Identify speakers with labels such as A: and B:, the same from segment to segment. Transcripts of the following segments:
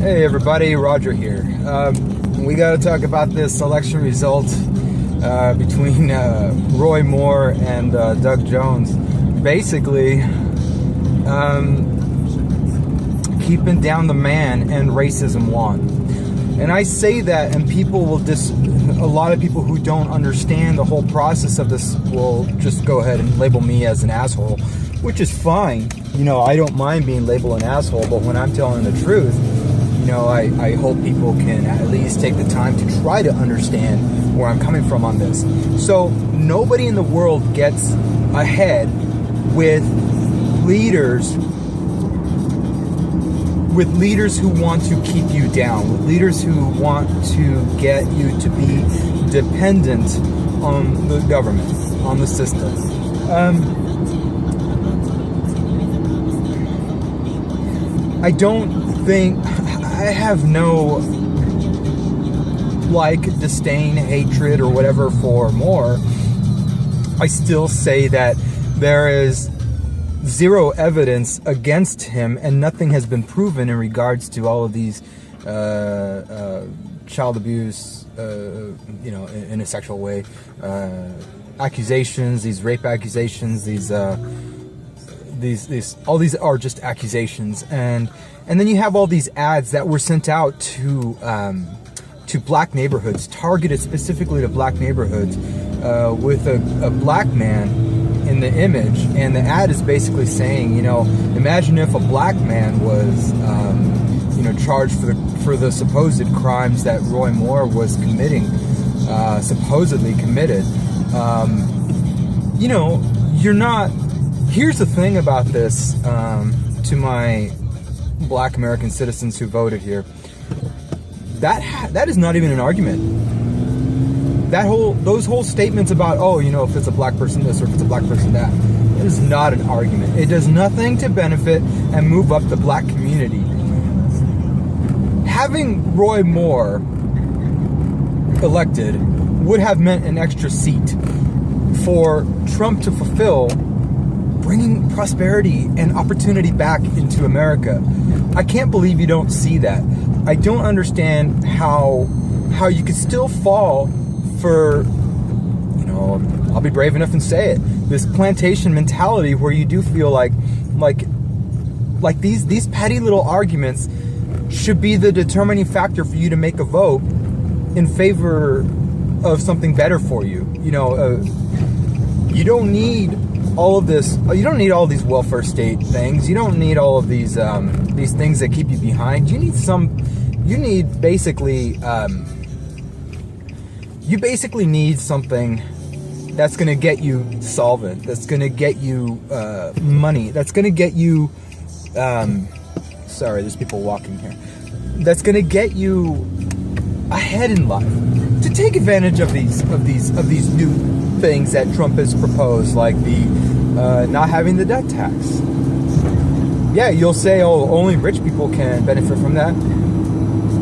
A: Hey everybody, Roger here. We got to talk about this election result between Roy Moore and Doug Jones. Basically, keeping down the man and racism won. And I say that, and people will a lot of people who don't understand the whole process of this will just go ahead and label me as an asshole, which is fine. You know, I don't mind being labeled an asshole, but when I'm telling the truth, you know, I hope people can at least take the time to try to understand where I'm coming from on this. So nobody in the world gets ahead with leaders who want to keep you down, with leaders who want to get you to be dependent on the government, on the system. I have no disdain, hatred, or whatever for Moore. I still say that there is zero evidence against him, and nothing has been proven in regards to all of these child abuse, in a sexual way, accusations, these rape accusations, these all these are just accusations, and then you have all these ads that were sent out to black neighborhoods, targeted specifically to black neighborhoods, with a black man in the image, and the ad is basically saying, imagine if a black man was, charged for the supposed crimes that Roy Moore was committing, supposedly committed. You're not. Here's the thing about this, to my black American citizens who voted here. That is not even an argument. Those whole statements about, if it's a black person this or if it's a black person that, it is not an argument. It does nothing to benefit and move up the black community. Having Roy Moore elected would have meant an extra seat for Trump to fulfill, bringing prosperity and opportunity back into America. I can't believe you don't see that. I don't understand how you could still fall for, I'll be brave enough and say it, this plantation mentality where you do feel like these petty little arguments should be the determining factor for you to make a vote in favor of something better for you. You don't need all of this. You don't need all these welfare state things. You don't need all of these things that keep you behind. You basically need something that's going to get you solvent, that's going to get you money, that's going to get you sorry, there's people walking here, that's going to get you ahead in life, to take advantage of these new things that Trump has proposed, like the not having the death tax. Yeah, you'll say, only rich people can benefit from that.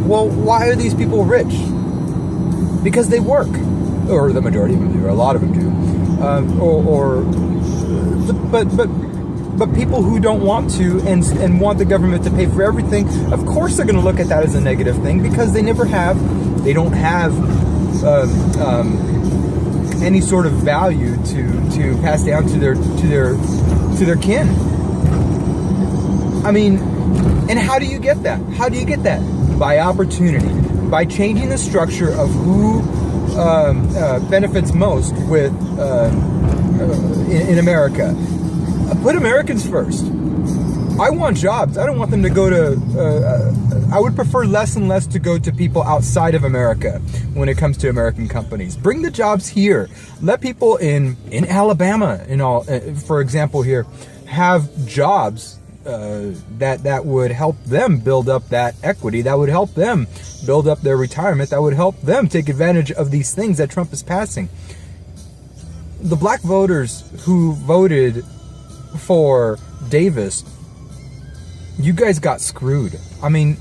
A: Well, why are these people rich? Because they work, or the majority of them do, or a lot of them do, but people who don't want to and want the government to pay for everything, of course they're going to look at that as a negative thing, because they don't have any sort of value to pass down to their kin. I mean, and how do you get that? How do you get that? By opportunity. By changing the structure of who benefits most with in America. Put Americans first. I want jobs. I don't want them to go to... I would prefer less and less to go to people outside of America when it comes to American companies. Bring the jobs here. Let people in Alabama, for example here, have jobs that would help them build up that equity, that would help them build up their retirement, that would help them take advantage of these things that Trump is passing. The black voters who voted for Davis, you guys got screwed. I mean,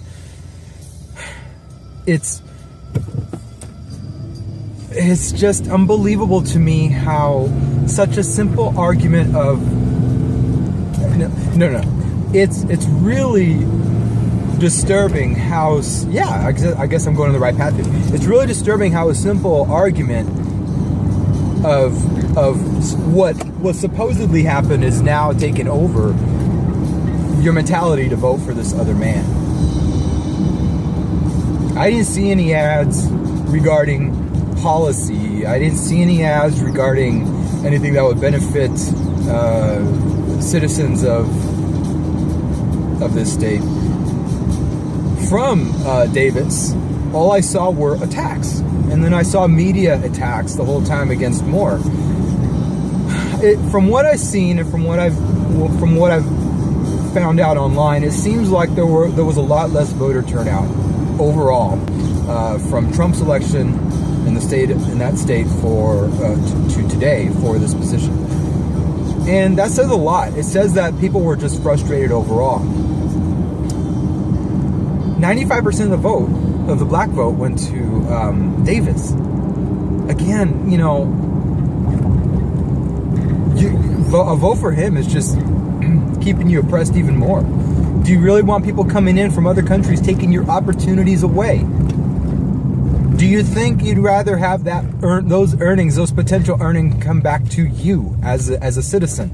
A: it's just unbelievable to me how such a simple argument of no. It's really disturbing how, yeah, I guess I'm going on the right path here. It's really disturbing how a simple argument of what supposedly happened is now taken over your mentality to vote for this other man. I didn't see any ads regarding policy. I didn't see any ads regarding anything that would benefit citizens of this state. From Davis, all I saw were attacks, and then I saw media attacks the whole time against Moore. From what I've seen and from what I've found out online, it seems like there was a lot less voter turnout overall from Trump's election in that state for to today for this position, and that says a lot. It says that people were just frustrated overall. 95% of the vote, of the black vote, went to Davis. Again, a vote for him is just keeping you oppressed even more. Do you really want people coming in from other countries taking your opportunities away? Do you think you'd rather have those earnings, those potential earnings, come back to you as a citizen?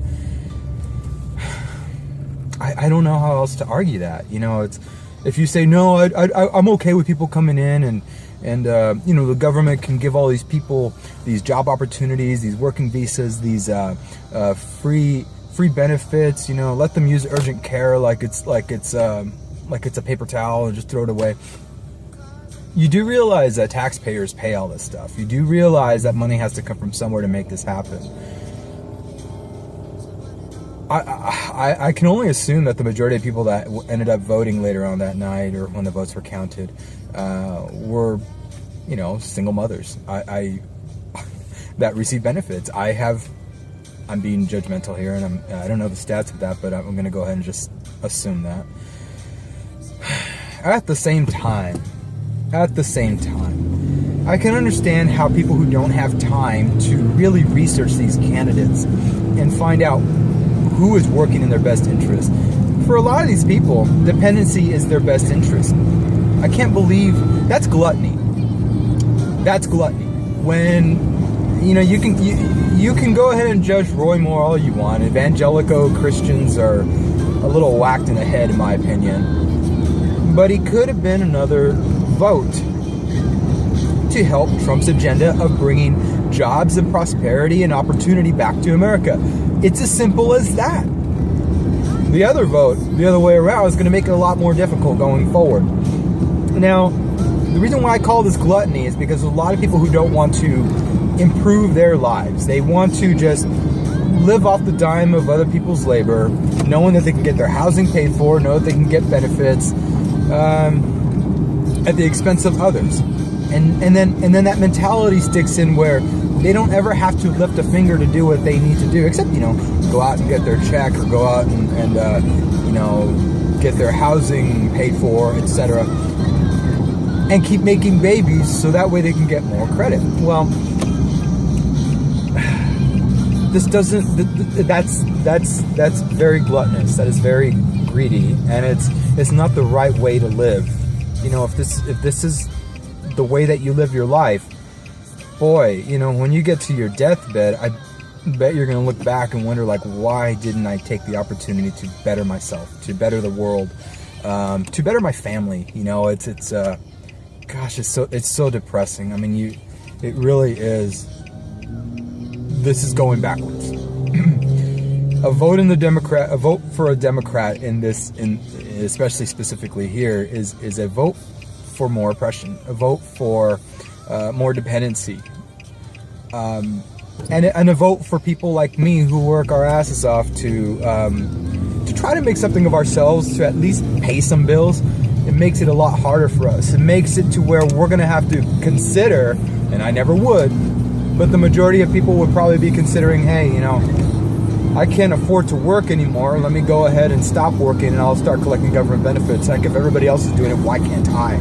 A: I don't know how else to argue that. It's, if you say no, I'm okay with people coming in and the government can give all these people these job opportunities, these working visas, these free benefits. Let them use urgent care like it's a paper towel and just throw it away. You do realize that taxpayers pay all this stuff. You do realize that money has to come from somewhere to make this happen. I can only assume that the majority of people that ended up voting later on that night, or when the votes were counted, were, single mothers. That receive benefits. I'm being judgmental here, and I don't know the stats of that, but I'm going to go ahead and just assume that. At the same time, I can understand how people who don't have time to really research these candidates and find out who is working in their best interest. For a lot of these people, dependency is their best interest. I can't believe that's gluttony. That's gluttony. When you can go ahead and judge Roy Moore all you want. Evangelical Christians are a little whacked in the head, in my opinion. But he could have been another vote to help Trump's agenda of bringing jobs and prosperity and opportunity back to America. It's as simple as that. The other vote, the other way around, is going to make it a lot more difficult going forward. Now, the reason why I call this gluttony is because there's a lot of people who don't want to improve their lives. They want to just live off the dime of other people's labor, knowing that they can get their housing paid for, know that they can get benefits at the expense of others. And then that mentality sticks in where they don't ever have to lift a finger to do what they need to do, except, go out and get their check, or go out and get their housing paid for, etc. And keep making babies so that way they can get more credit. Well, this doesn't, that's very gluttonous. That is very greedy, and it's not the right way to live. If this is the way that you live your life, boy, when you get to your deathbed, I bet you're going to look back and wonder, why didn't I take the opportunity to better myself, to better the world, to better my family? Gosh, it's so depressing. I mean, it really is. This is going backwards. A vote for a Democrat especially specifically here, is a vote for more oppression, a vote for more dependency, and a vote for people like me who work our asses off to try to make something of ourselves, to at least pay some bills. It makes it a lot harder for us. It makes it to where we're going to have to consider, and I never would, but the majority of people would probably be considering, hey, I can't afford to work anymore. Let me go ahead and stop working, and I'll start collecting government benefits. Heck, if everybody else is doing it, why can't I?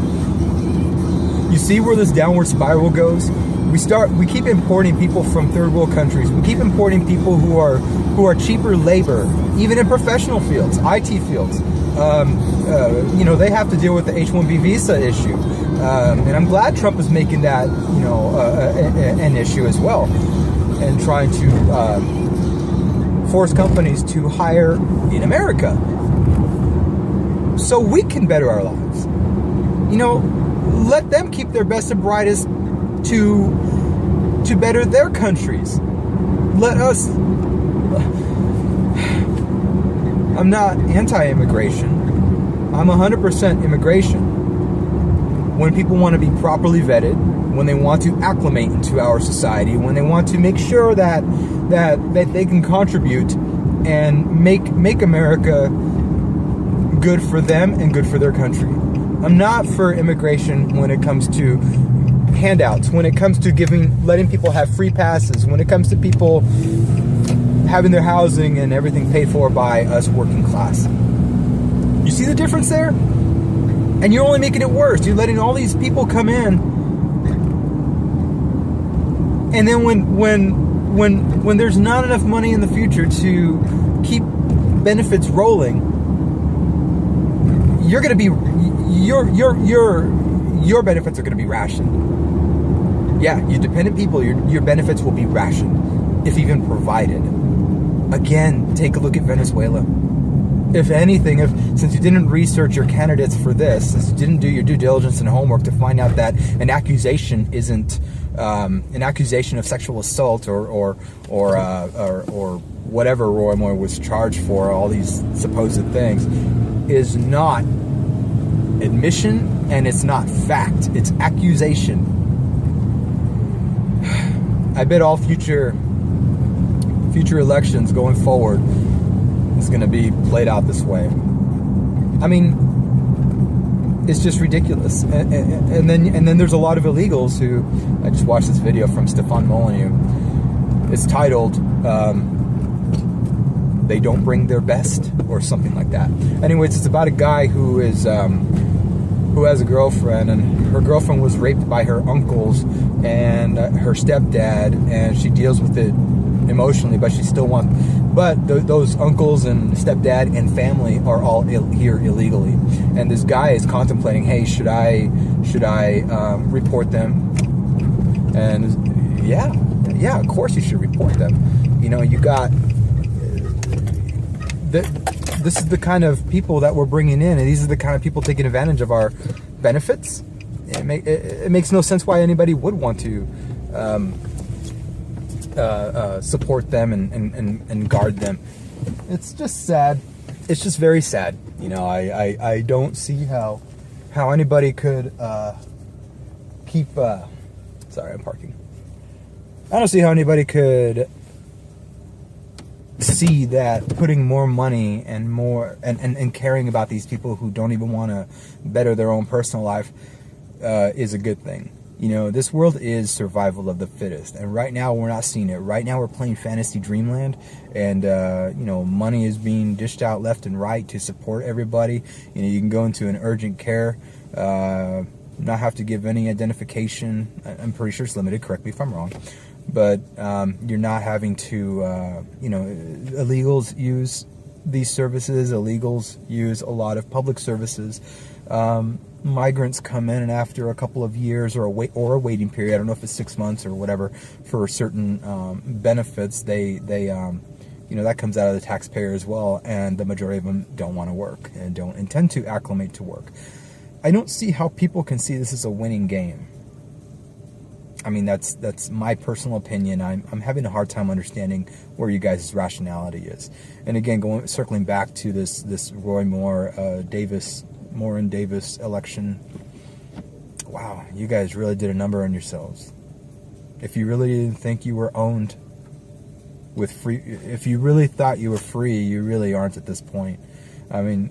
A: You see where this downward spiral goes? We keep importing people from third world countries. We keep importing people who are cheaper labor, even in professional fields, IT fields. they have to deal with the H-1B visa issue. And I'm glad Trump is making that, an issue as well, and trying to force companies to hire in America so we can better our lives. Let them keep their best and brightest to better their countries. Let us. I'm not anti-immigration. I'm 100% immigration. When people want to be properly vetted, when they want to acclimate into our society, when they want to make sure that they can contribute and make America good for them and good for their country. I'm not for immigration when it comes to handouts, when it comes to letting people have free passes, when it comes to people having their housing and everything paid for by us working class. You see the difference there? And you're only making it worse. You're letting all these people come in, and then when there's not enough money in the future to keep benefits rolling, you're going to be your benefits are going to be rationed. Yeah, you dependent people, your benefits will be rationed, if even provided. Again, take a look at Venezuela. If anything, since you didn't research your candidates for this, since you didn't do your due diligence and homework to find out that an accusation isn't an accusation of sexual assault or whatever Roy Moore was charged for, all these supposed things, is not admission and it's not fact. It's accusation. I bet all future elections going forward is going to be played out this way. I mean, it's just ridiculous. And then there's a lot of illegals who, I just watched this video from Stefan Molyneux. It's titled "They Don't Bring Their Best" or something like that. Anyways, it's about a guy who has a girlfriend, and her girlfriend was raped by her uncles and her stepdad, and she deals with it emotionally, but she still wants. But those uncles and stepdad and family are all here illegally, and this guy is contemplating, hey, should I report them? And yeah, of course you should report them. You got this is the kind of people that we're bringing in, and these are the kind of people taking advantage of our benefits. It makes no sense why anybody would want to support them and guard them. It's just sad. It's just very sad. I don't see how anybody could keep. Sorry, I'm parking. I don't see how anybody could see that putting more money and more and caring about these people who don't even want to better their own personal life is a good thing. This world is survival of the fittest, and right now we're not seeing it. Right now we're playing fantasy dreamland, and money is being dished out left and right to support everybody. You can go into an urgent care, not have to give any identification. I'm pretty sure it's limited, correct me if I'm wrong, but you're not having to illegals use these services. Illegals use a lot of public services. Migrants come in, and after a couple of years or a waiting period, I don't know if it's 6 months or whatever, for certain benefits, they that comes out of the taxpayer as well, and the majority of them don't want to work and don't intend to acclimate to work. I don't see how people can see this as a winning game. I mean, that's my personal opinion. I'm having a hard time understanding where you guys' rationality is. And again, circling back to this Roy Moore and Davis election. Wow, you guys really did a number on yourselves. If you really didn't think you were owned with free, if you really thought you were free, you really aren't at this point. I mean,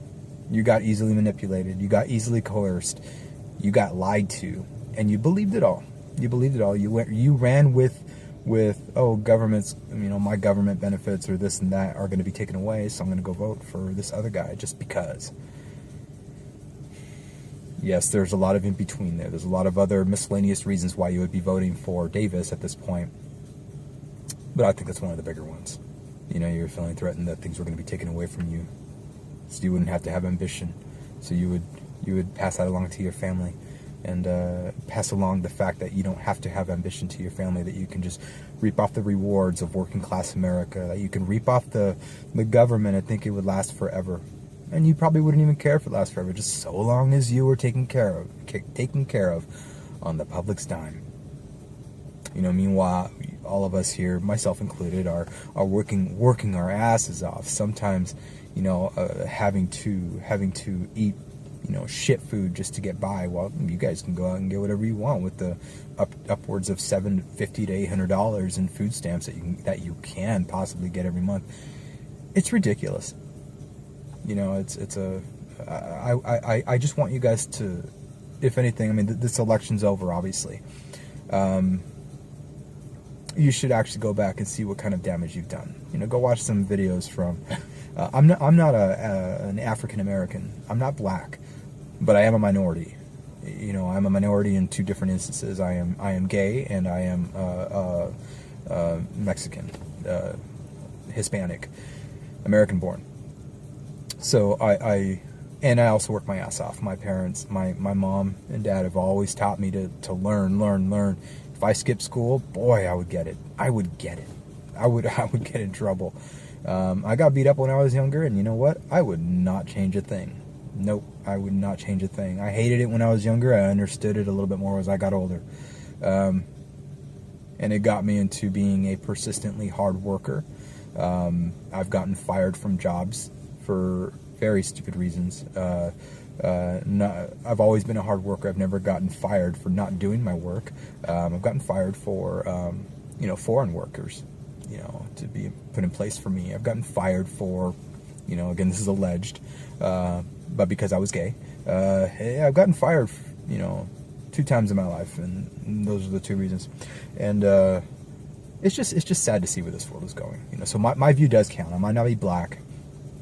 A: you got easily manipulated, you got easily coerced, you got lied to, and you believed it all. You believed it all. You ran with governments, my government benefits or this and that are going to be taken away, so I'm going to go vote for this other guy just because. Yes, there's a lot of in between there. There's a lot of other miscellaneous reasons why you would be voting for Davis at this point. But I think that's one of the bigger ones. You're feeling threatened that things were going to be taken away from you. so you wouldn't have to have ambition. So you would pass that along to your family, and pass along the fact that you don't have to have ambition to your family, that you can just reap off the rewards of working class America, that you can reap off the government and think it would last forever. And you probably wouldn't even care if it lasts forever, just so long as you were taken care of on the public's dime. Meanwhile, all of us here, myself included, are working our asses off. Sometimes, having to eat, shit food just to get by. Well, you guys can go out and get whatever you want with the upwards of $750 to $800 in food stamps that you can possibly get every month. It's ridiculous. I just want you guys to, if anything, I mean, this election's over, obviously. You should actually go back and see what kind of damage you've done. Go watch some videos from. I'm not an African American. I'm not black, but I am a minority. I'm a minority in two different instances. I am gay, and I am Mexican, Hispanic, American born. So I also work my ass off. My parents, my mom and dad have always taught me to learn. If I skipped school, boy, I would get it. I would get in trouble. I got beat up when I was younger, and you know what? I would not change a thing. Nope, I would not change a thing. I hated it when I was younger. I understood it a little bit more as I got older. And it got me into being a persistently hard worker. I've gotten fired from jobs for very stupid reasons. I've always been a hard worker. I've never gotten fired for not doing my work. I've gotten fired for, foreign workers, to be put in place for me. I've gotten fired for, again, this is alleged, but because I was gay. I've gotten fired, 2 times in my life, and those are the 2 reasons. And it's just sad to see where this world is going. So my view does count. I might not be black,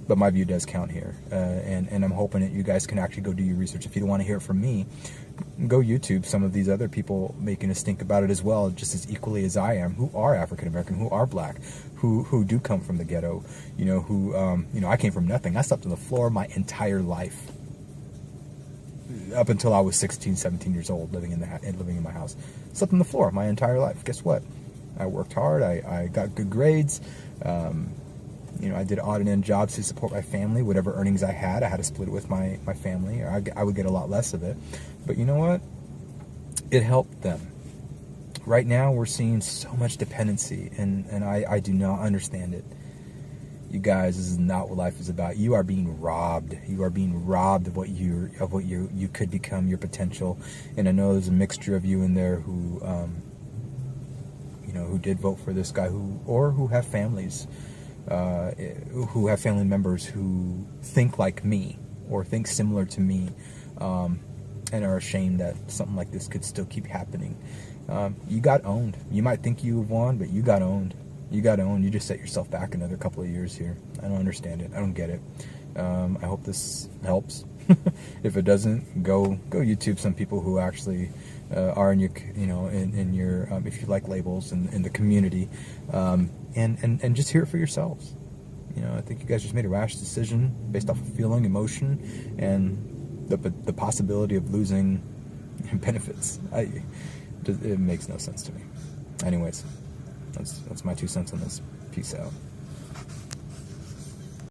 A: but my view does count here, and I'm hoping that you guys can actually go do your research. If you don't want to hear it from me, go YouTube some of these other people making us think about it as well, just as equally as I am, who are African American, who are black, who do come from the ghetto, I came from nothing. I slept on the floor my entire life, up until I was 16, 17 years old, living in my house. Slept on the floor my entire life. Guess what? I worked hard. I got good grades. I did odd and end jobs to support my family. Whatever earnings I had to split it with my family. I would get a lot less of it. But you know what? It helped them. Right now, we're seeing so much dependency, and I do not understand it. You guys, this is not what life is about. You are being robbed. You are being robbed of what you could become, your potential. And I know there's a mixture of you in there who did vote for this guy, who have families. Who have family members who think like me or think similar to me, and are ashamed that something like this could still keep happening. You got owned. You might think you won, but you got owned. You got owned. You just set yourself back another couple of years here. I don't understand it. I don't get it. I hope this helps. If it doesn't, go YouTube some people who actually are in your, in your, if you like labels, in the community, and just hear it for yourselves. I think you guys just made a rash decision based off of feeling, emotion, and the possibility of losing benefits. It makes no sense to me. Anyways, that's my 2 cents on this. Peace out.